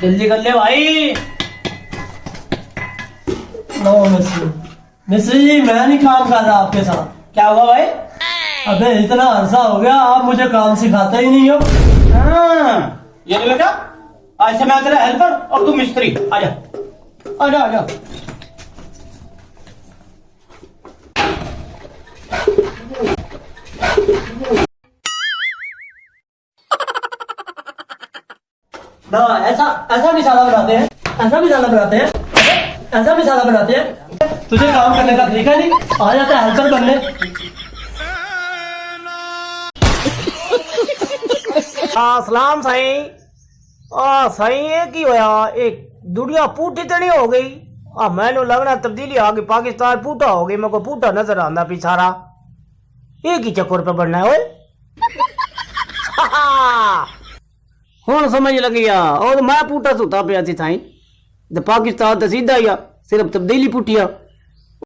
जल्दी कर ले भाई। नो मिस्री, मिस्री जी मैं नहीं काम कर रहा आपके साथ। क्या हुआ भाई? अबे इतना अरसा हो गया आप मुझे काम सिखाते ही नहीं हो। ये ले बेटा, आज से मैं तेरा हेल्पर और तू मिस्त्री। आजा आजा आजा। ना ऐसा ऐसा मिसाला बनाते हैं, ऐसा मिसाला बनाते हैं, ऐसा मिसाला बनाते हैं। तुझे काम करने का तरीका नहीं, आ जाता है हेल्पर बनने। सलाम साईं। साईं ये की होया, एक दुनिया पूठी तड़ी हो गई। मैनू लगना तब्दीली आ गई, पाकिस्तान पूठा हो गई। मेरे को पूठा नजर आंदा पी सारा। एक ही चक्कर पे बढ़ना है ओए। हुन समझ लग गया। और मैं पूठा सुता पिया थी साईं, पाकिस्तान तो सीधा ही आ, सिर्फ तब्दीली पुठिया।